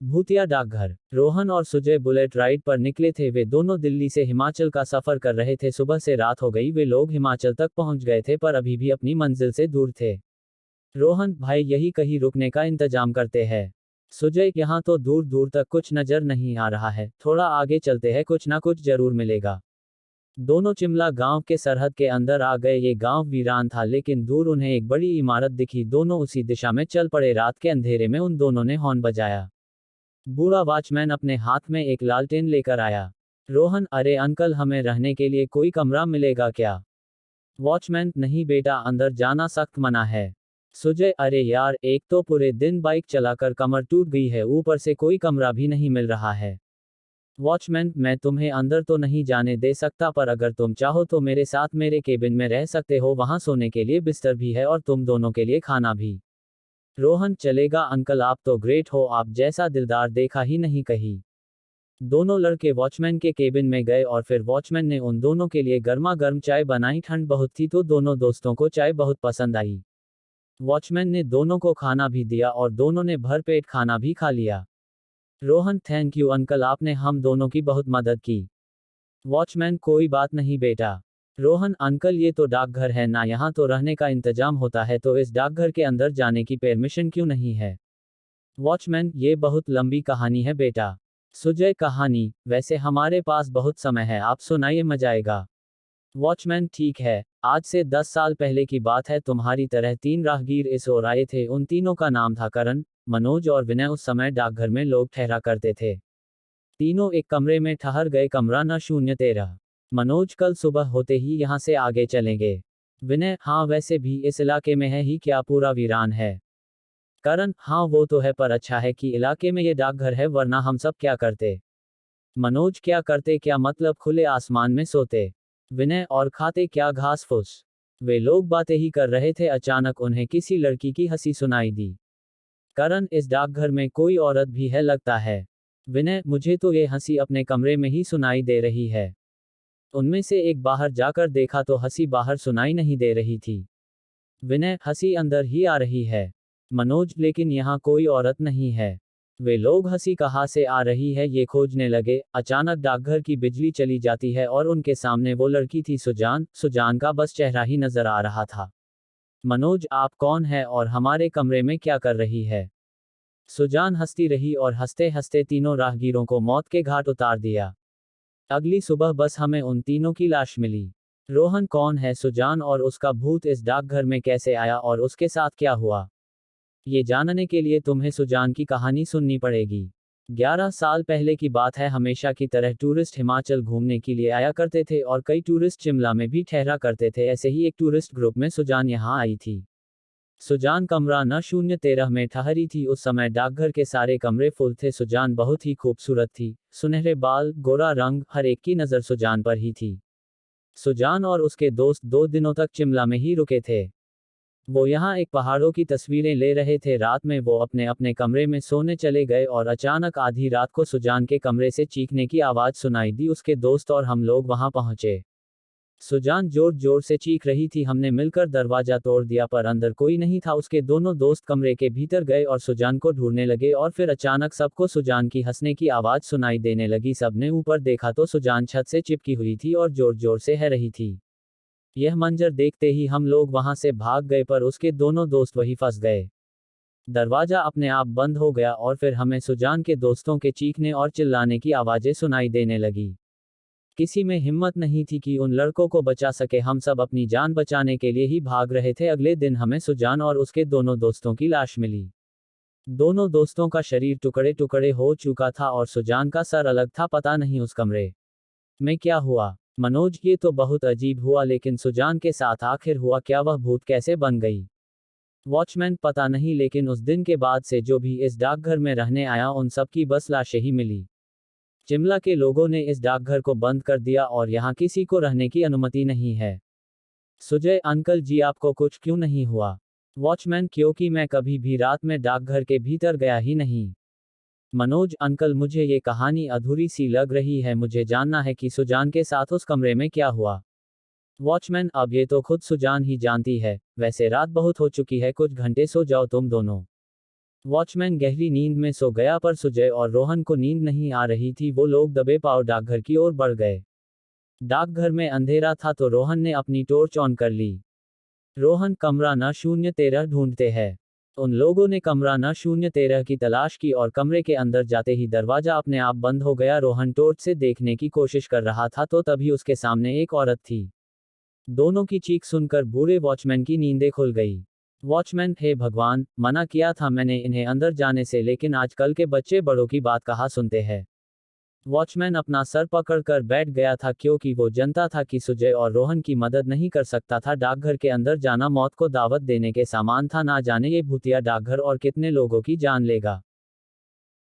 भूतिया डाकघर। रोहन और सुजय बुलेट राइड पर निकले थे। वे दोनों दिल्ली से हिमाचल का सफर कर रहे थे। सुबह से रात हो गई। वे लोग हिमाचल तक पहुंच गए थे पर अभी भी अपनी मंजिल से दूर थे। रोहन, भाई यही कहीं रुकने का इंतजाम करते हैं। सुजय, यहाँ तो दूर दूर तक कुछ नजर नहीं आ रहा है, थोड़ा आगे चलते हैं, कुछ ना कुछ जरूर मिलेगा। दोनों चिमला गांव के सरहद के अंदर आ गए। ये गांव वीरान था लेकिन दूर उन्हें एक बड़ी इमारत दिखी। दोनों उसी दिशा में चल पड़े। रात के अंधेरे में उन दोनों ने हॉर्न बजाया। बूढ़ा वॉचमैन अपने हाथ में एक लालटेन लेकर आया। रोहन, अरे अंकल, हमें रहने के लिए कोई कमरा मिलेगा क्या? वॉचमैन, नहीं बेटा, अंदर जाना सख्त मना है। सुजय, अरे यार, एक तो पूरे दिन बाइक चलाकर कमर टूट गई है, ऊपर से कोई कमरा भी नहीं मिल रहा है। वॉचमैन, मैं तुम्हें अंदर तो नहीं जाने दे सकता पर अगर तुम चाहो तो मेरे साथ मेरे केबिन में रह सकते हो। वहां सोने के लिए बिस्तर भी है और तुम दोनों के लिए खाना भी। रोहन, चलेगा अंकल, आप तो ग्रेट हो, आप जैसा दिलदार देखा ही नहीं कहीं। दोनों लड़के वॉचमैन के केबिन में गए और फिर वॉचमैन ने उन दोनों के लिए गर्मा गर्म चाय बनाई। ठंड बहुत थी तो दोनों दोस्तों को चाय बहुत पसंद आई। वॉचमैन ने दोनों को खाना भी दिया और दोनों ने भरपेट खाना भी खा लिया। रोहन, थैंक यू अंकल, आपने हम दोनों की बहुत मदद की। वॉचमैन, कोई बात नहीं बेटा। रोहन, अंकल, ये तो डाकघर है ना, यहाँ तो रहने का इंतजाम होता है, तो इस डाकघर के अंदर जाने की परमिशन क्यों नहीं है? वॉचमैन, ये बहुत लंबी कहानी है बेटा। सुजय, कहानी? वैसे हमारे पास बहुत समय है, आप सुनाइए, मजा आएगा। वॉचमैन, ठीक है। आज से 10 साल पहले की बात है। तुम्हारी तरह 3 राहगीर इस ओर आए थे। उन तीनों का नाम था करण, मनोज और विनय। उस समय डाकघर में लोग ठहरा करते थे। तीनों एक कमरे में ठहर गए। कमरा न 013। मनोज, कल सुबह होते ही यहाँ से आगे चलेंगे। विनय, हाँ, वैसे भी इस इलाके में है ही क्या, पूरा वीरान है। करण, हाँ वो तो है पर अच्छा है कि इलाके में ये डाकघर है, वरना हम सब क्या करते? मनोज, क्या करते? क्या मतलब, खुले आसमान में सोते? विनय, और खाते क्या, घास फूस? वे लोग बातें ही कर रहे थे, अचानक उन्हें किसी लड़की की हंसी सुनाई दी। करण, इस डाकघर में कोई औरत भी है लगता है। विनय, मुझे तो ये हंसी अपने कमरे में ही सुनाई दे रही है। उनमें से एक बाहर जाकर देखा तो हंसी बाहर सुनाई नहीं दे रही थी। विनय, हंसी अंदर ही आ रही है। मनोज, लेकिन यहाँ कोई औरत नहीं है। वे लोग हंसी कहाँ से आ रही है ये खोजने लगे। अचानक डाकघर की बिजली चली जाती है और उनके सामने वो लड़की थी, सुजान। सुजान का बस चेहरा ही नजर आ रहा था। मनोज, आप कौन है और हमारे कमरे में क्या कर रही है? सुजान हंसती रही और हंसते हंसते तीनों राहगीरों को मौत के घाट उतार दिया। अगली सुबह बस हमें उन तीनों की लाश मिली। रोहन, कौन है सुजान और उसका भूत इस डाकघर में कैसे आया और उसके साथ क्या हुआ? ये जानने के लिए तुम्हें सुजान की कहानी सुननी पड़ेगी। 11 साल पहले की बात है। हमेशा की तरह टूरिस्ट हिमाचल घूमने के लिए आया करते थे और कई टूरिस्ट शिमला में भी ठहरा करते थे। ऐसे ही एक टूरिस्ट ग्रुप में सुजान यहाँ आई थी। सुजान कमरा न 013 में ठहरी थी। उस समय डाकघर के सारे कमरे फुल थे। सुजान बहुत ही खूबसूरत थी। सुनहरे बाल, गोरा रंग, हर एक की नज़र सुजान पर ही थी। सुजान और उसके दोस्त 2 दिनों तक चिमला में ही रुके थे। वो यहाँ एक पहाड़ों की तस्वीरें ले रहे थे। रात में वो अपने अपने कमरे में सोने चले गए और अचानक आधी रात को सुजान के कमरे से चीखने की आवाज़ सुनाई दी। उसके दोस्त और हम लोग वहाँ पहुँचे। सुजान जोर जोर से चीख रही थी। हमने मिलकर दरवाजा तोड़ दिया पर अंदर कोई नहीं था। उसके दोनों दोस्त कमरे के भीतर गए और सुजान को ढूंढने लगे और फिर अचानक सबको सुजान की हंसने की आवाज़ सुनाई देने लगी। सबने ऊपर देखा तो सुजान छत से चिपकी हुई थी और जोर जोर से हंस रही थी। यह मंजर देखते ही हम लोग वहां से भाग गए पर उसके दोनों दोस्त वहीं फंस गए। दरवाजा अपने आप बंद हो गया और फिर हमें सुजान के दोस्तों के चीखने और चिल्लाने की आवाज़ें सुनाई देने लगी। किसी में हिम्मत नहीं थी कि उन लड़कों को बचा सके। हम सब अपनी जान बचाने के लिए ही भाग रहे थे। अगले दिन हमें सुजान और उसके दोनों दोस्तों की लाश मिली। दोनों दोस्तों का शरीर टुकड़े टुकड़े हो चुका था और सुजान का सर अलग था। पता नहीं उस कमरे में क्या हुआ। मनोज, ये तो बहुत अजीब हुआ, लेकिन सुजान के साथ आखिर हुआ क्या? वह भूत कैसे बन गई? वॉचमैन, पता नहीं, लेकिन उस दिन के बाद से जो भी इस डाकघर में रहने आया उन सब की बस लाशें ही मिली। शिमला के लोगों ने इस डाकघर को बंद कर दिया और यहाँ किसी को रहने की अनुमति नहीं है। सुजय, अंकल जी, आपको कुछ क्यों नहीं हुआ? वॉचमैन, क्योंकि मैं कभी भी रात में डाकघर के भीतर गया ही नहीं। मनोज, अंकल, मुझे ये कहानी अधूरी सी लग रही है। मुझे जानना है कि सुजान के साथ उस कमरे में क्या हुआ। वॉचमैन, अब ये तो खुद सुजान ही जानती है। वैसे रात बहुत हो चुकी है, कुछ घंटे सो जाओ तुम दोनों। वॉचमैन गहरी नींद में सो गया पर सुजय और रोहन को नींद नहीं आ रही थी। वो लोग दबे पांव डाकघर की ओर बढ़ गए। डाकघर में अंधेरा था तो रोहन ने अपनी टॉर्च ऑन कर ली। रोहन कमरा न 013 ढूंढते हैं। उन लोगों ने कमरा न 013 की तलाश की और कमरे के अंदर जाते ही दरवाजा अपने आप बंद हो गया। रोहन टॉर्च से देखने की कोशिश कर रहा था तो तभी उसके सामने एक औरत थी। दोनों की चीख सुनकर बूढ़े वॉचमैन की नींदें खुल गई। वॉचमैन, हे भगवान, मना किया था मैंने इन्हें अंदर जाने से, लेकिन आजकल के बच्चे बड़ों की बात कहाँ सुनते हैं। वॉचमैन अपना सर पकड़कर बैठ गया था क्योंकि वो जानता था कि सुजय और रोहन की मदद नहीं कर सकता था। डाकघर के अंदर जाना मौत को दावत देने के समान था। ना जाने ये भूतिया डाकघर और कितने लोगों की जान लेगा।